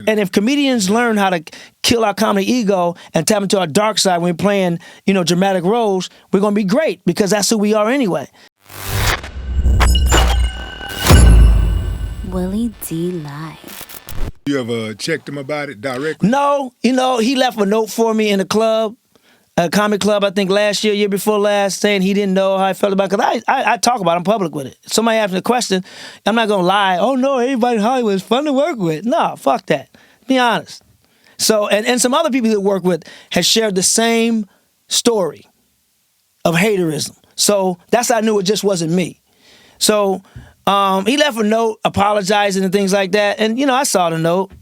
and if comedians learn how to kill our comedy ego and tap into our dark side when we're playing, dramatic roles, we're gonna be great because that's who we are anyway. Willie D Live. You ever checked him about it directly? No, he left a note for me in the club, a comic club, I think last year before last, saying he didn't know how I felt about it. Because I talk about it in public with it. Somebody asked me a question, I'm not going to lie. Oh, no, everybody in Hollywood is fun to work with. No, fuck that. Be honest. So, and some other people that work with have shared the same story of haterism. So that's how I knew it just wasn't me. So he left a note apologizing and things like that. And, I saw the note.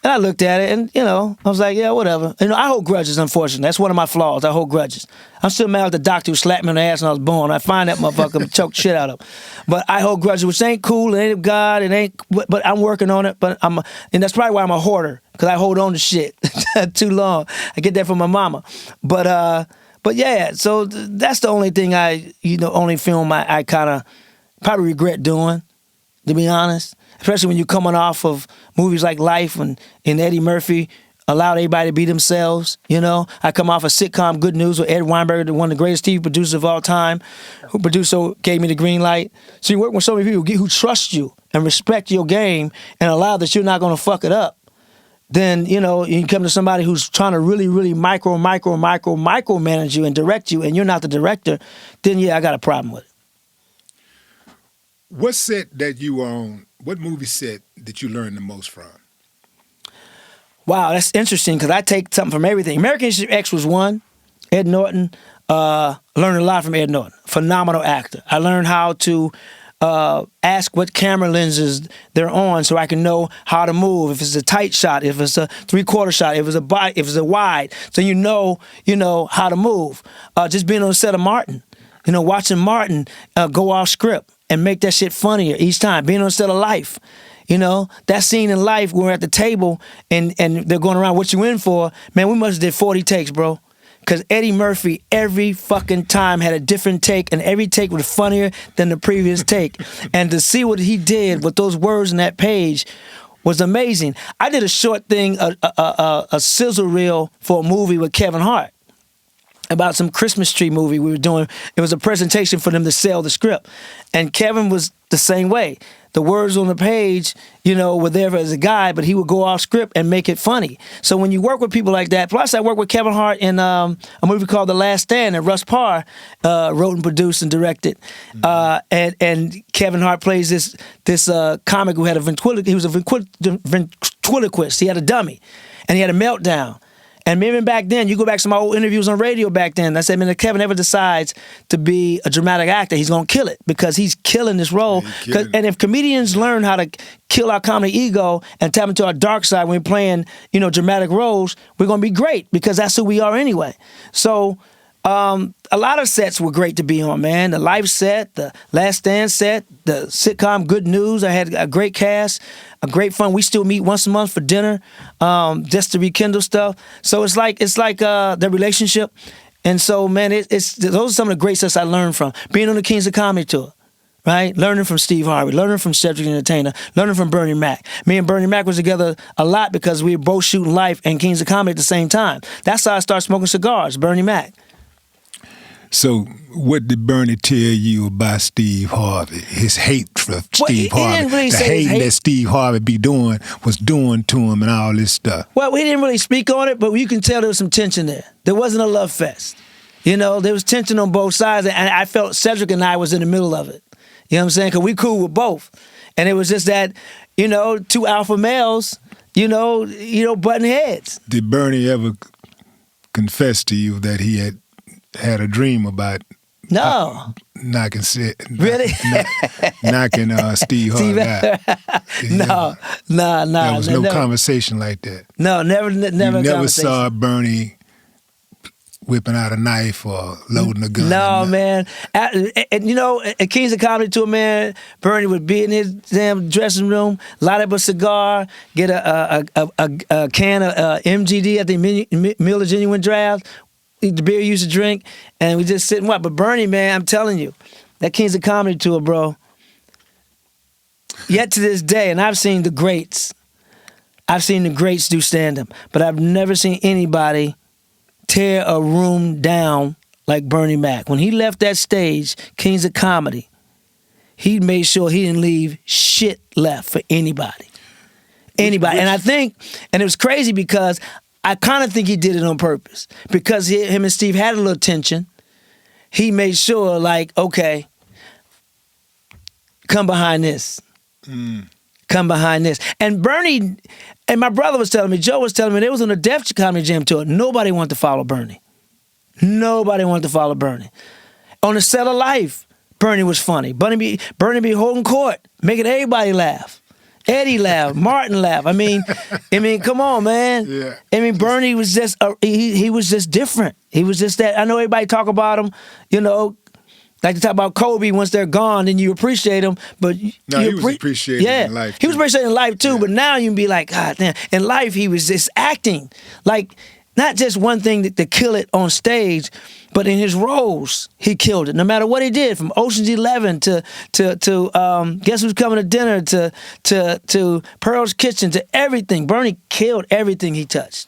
And I looked at it and, I was like, yeah, whatever. I hold grudges, unfortunately. That's one of my flaws. I hold grudges. I'm still mad at the doctor who slapped me on the ass when I was born. I find that motherfucker and choke shit out of him. But I hold grudges, which ain't cool. It ain't God. It ain't, but I'm working on it. And that's probably why I'm a hoarder, because I hold on to shit too long. I get that from my mama. But yeah, so that's the only thing only film I kind of probably regret doing, to be honest. Especially when you're coming off of movies like Life and Eddie Murphy allowed everybody to be themselves, I come off a sitcom Good News with Ed Weinberg, one of the greatest TV producers of all time, who gave me the green light. So you work with so many people who trust you and respect your game and allow that you're not going to fuck it up. Then, you come to somebody who's trying to really, really micromanage you and direct you, and you're not the director, then yeah, I got a problem with it. What set that you were on, what movie set did you learn the most from? Wow, that's interesting because I take something from everything. American History X was one. Ed Norton, learned a lot from Ed Norton. Phenomenal actor. I learned how to ask what camera lenses they're on so I can know how to move. If it's a tight shot, if it's a 3/4 shot, if it's a wide, so you know how to move. Just being on the set of Martin, watching Martin go off script and make that shit funnier each time. Being on the set of Life, that scene in Life when we're at the table and they're going around, what you in for? Man, we must have did 40 takes, bro. Because Eddie Murphy every fucking time had a different take, and every take was funnier than the previous take. And to see what he did with those words in that page was amazing. I did a short thing, a sizzle reel for a movie with Kevin Hart about some Christmas tree movie we were doing. It was a presentation for them to sell the script. And Kevin was the same way. The words on the page, were there as a guide, but he would go off script and make it funny. So when you work with people like that, plus I worked with Kevin Hart in a movie called The Last Stand that Russ Parr wrote and produced and directed. And Kevin Hart plays this comic who had he was a ventriloquist. He had a dummy, and he had a meltdown. And even back then, you go back to my old interviews on radio back then, I said, man, if Kevin ever decides to be a dramatic actor, he's going to kill it because he's killing this role. And if comedians learn how to kill our comedy ego and tap into our dark side when we're playing, dramatic roles, we're going to be great because that's who we are anyway. So a lot of sets were great to be on, man. The Life set, the Last Stand set, the sitcom Good News. I had a great cast, a great fun. We still meet once a month for dinner, just to rekindle stuff. So it's like the relationship. And so, man, those are some of the great sets I learned from. Being on the Kings of Comedy tour, right? Learning from Steve Harvey, learning from Cedric the Entertainer, learning from Bernie Mac. Me and Bernie Mac was together a lot because we were both shooting Life and Kings of Comedy at the same time. That's how I started smoking cigars, Bernie Mac. So what did Bernie tell you about Steve Harvey? His hate for Steve Harvey. Really the hate that Steve Harvey was doing to him and all this stuff. Well, we didn't really speak on it, but you can tell there was some tension there. There wasn't a love fest. There was tension on both sides, and I felt Cedric and I was in the middle of it. You know what I'm saying? Because we cool with both. And it was just that, two alpha males, butting heads. Did Bernie ever confess to you that he had a dream about knocking really knocking Steve Harvey out? No. There was no conversation like that. No, never. You never saw Bernie whipping out a knife or loading a gun. No, man. At Kings of Comedy tour, man, Bernie would be in his damn dressing room, light up a cigar, get a can of MGD, I think Miller Genuine Draft, the beer he used to drink, and we just sit and watch. But Bernie, man, I'm telling you, that Kings of Comedy tour, bro, yet to this day, and I've seen the greats, I've seen the greats do stand-up, but I've never seen anybody tear a room down like Bernie Mac. When he left that stage, Kings of Comedy, he made sure he didn't leave shit left for anybody. Anybody. And I think, and it was crazy because I kind of think he did it on purpose. Because him and Steve had a little tension, he made sure, like, okay, come behind this. Come behind this. And Bernie, and my brother was telling me, Joe was telling me, they was on the Def Comedy Jam tour. Nobody wanted to follow Bernie. Nobody wanted to follow Bernie. On the set of Life, Bernie was funny. Bernie be holding court, making everybody laugh. Eddie laughed, Martin laughed. I mean, come on, man. Yeah. I mean, Bernie was just he was just different. He was just that. I know everybody talk about him, you know, like to talk about Kobe once they're gone, then you appreciate him. But no, he was appreciated in life. He was appreciated in life too. Yeah. But now you can be like, God damn. In life, he was just acting like not just one thing to kill it on stage, but in his roles, he killed it. No matter what he did, from Ocean's 11 to Guess Who's Coming to Dinner to Pearl's Kitchen to everything. Bernie killed everything he touched.